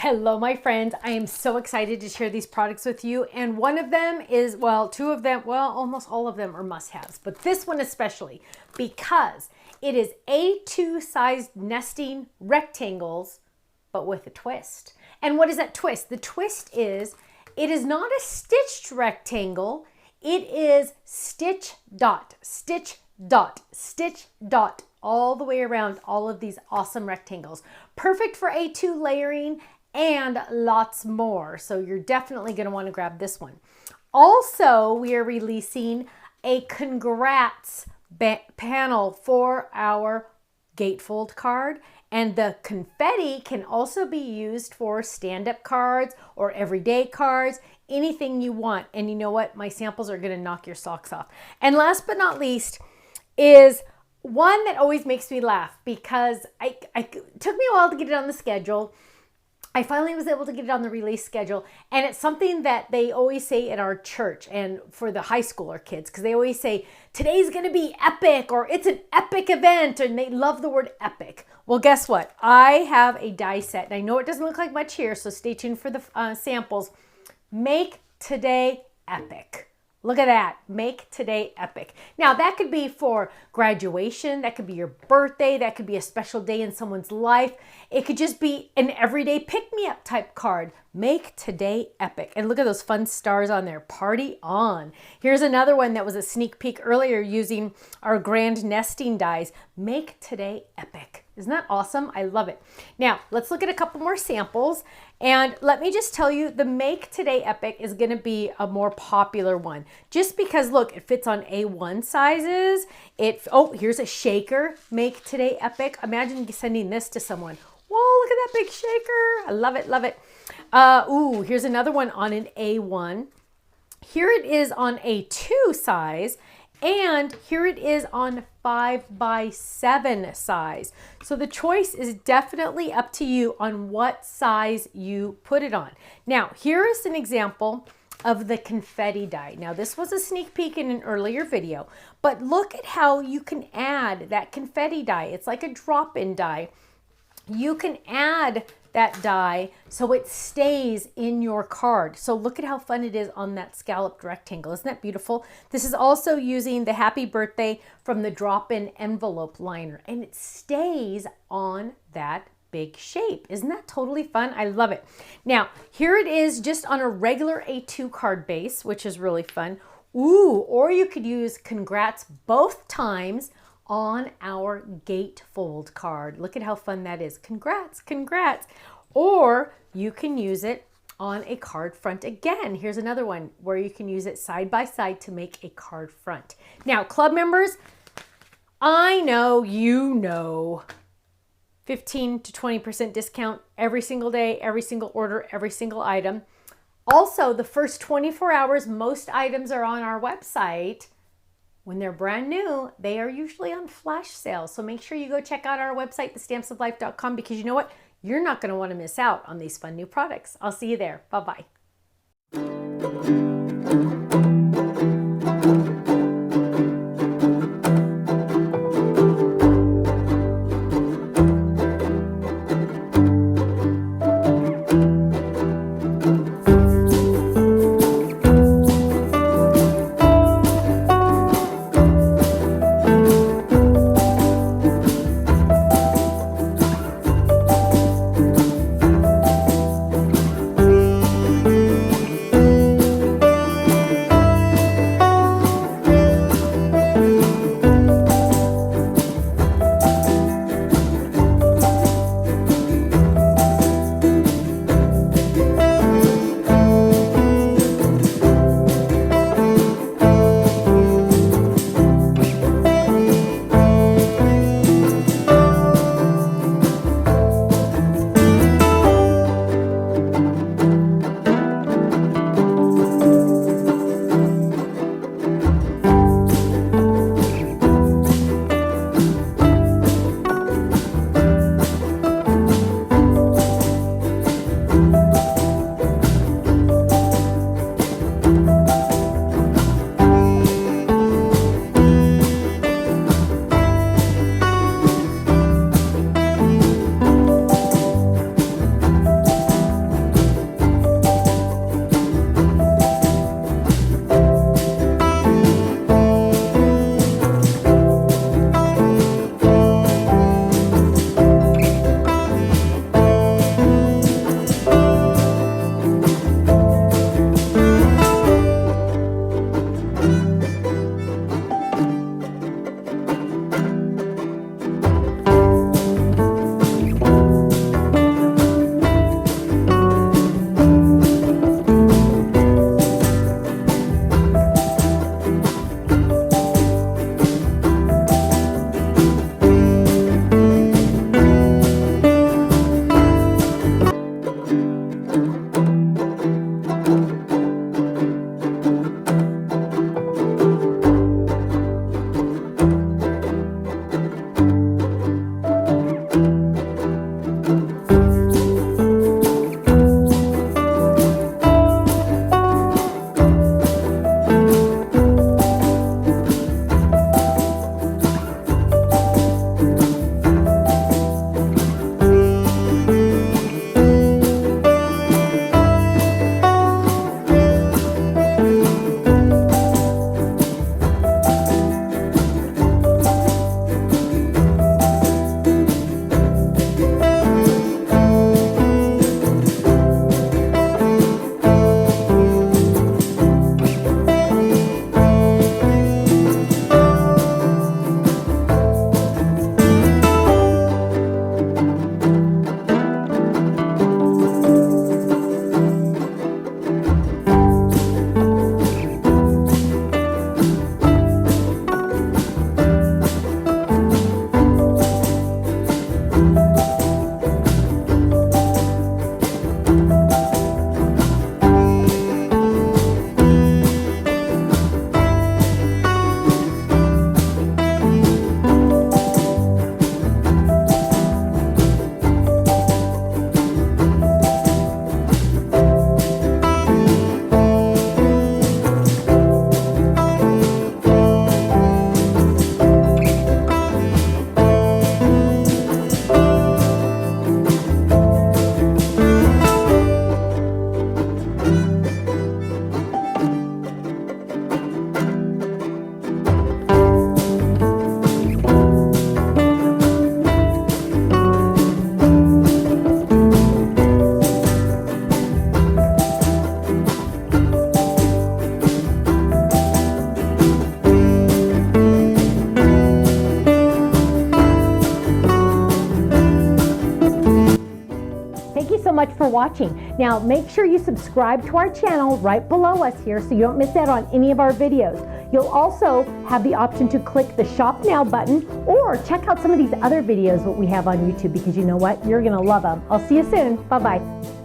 Hello, my friends. I am so excited to share these products with you. And one of them is, well, two of them, well, almost all of them are must-haves, but this one especially because it is A2 sized nesting rectangles, but with a twist. And what is that twist? The twist is, it is not a stitched rectangle. It is stitch dot, stitch dot, stitch dot, all the way around all of these awesome rectangles. Perfect for A2 layering and lots more. So you're definitely going to want to grab this one. Also, we are releasing a congrats panel for our gatefold card. And the confetti can also be used for stand-up cards or everyday cards, anything you want. And you know what? My samples are going to knock your socks off. And last but not least is one that always makes me laugh because it took me a while to get it on the schedule. I finally was able to get it on the release schedule, and it's something that they always say at our church and for the high schooler kids, because they always say, today's going to be epic, or it's an epic event, and they love the word epic. Well, guess what? I have a die set, and I know it doesn't look like much here, so stay tuned for the samples. Make today epic. Look at that. Make today epic. Now, that could be for graduation. That could be your birthday. That could be a special day in someone's life. It could just be an everyday pick-me-up type card. Make today epic. And look at those fun stars on there. Party on. Here's another one that was a sneak peek earlier using our grand nesting dies. Make today epic. Isn't that awesome? I love it. Now, let's look at a couple more samples. And let me just tell you, the Make Today Epic is going to be a more popular one. Just because, look, it fits on A1 sizes. Oh, here's a shaker. Make Today Epic. Imagine sending this to someone. Whoa, look at that big shaker. I love it, love it. Ooh, here's another one on an A1. Here it is on A2 size. And here it is on 5x7 size. So the choice is definitely up to you on what size you put it on. Now, here is an example of the confetti die. Now, this was a sneak peek in an earlier video, but look at how you can add that confetti die. It's like a drop-in die. You can add that die so it stays in your card. So look at how fun it is on that scalloped rectangle. Isn't that beautiful? This is also using the happy birthday from the drop-in envelope liner, and it stays on that big shape. Isn't that totally fun? I love it. Now, here it is just on a regular A2 card base, which is really fun. Ooh, or you could use congrats both times on our gatefold card. Look at how fun that is. Congrats, congrats. Or you can use it on a card front again. Here's another one where you can use it side by side to make a card front. Now, club members, I know you know 15 to 20% discount every single day, every single order, every single item. Also, the first 24 hours, most items are on our website. When they're brand new, they are usually on flash sale. So make sure you go check out our website, thestampsoflife.com, because you know what? You're not going to want to miss out on these fun new products. I'll see you there. Bye-bye. watching. Now, make sure you subscribe to our channel right below us here so you don't miss out on any of our videos. You'll also have the option to click the Shop Now button or check out some of these other videos that we have on YouTube, because you know what? You're going to love them. I'll see you soon. Bye-bye.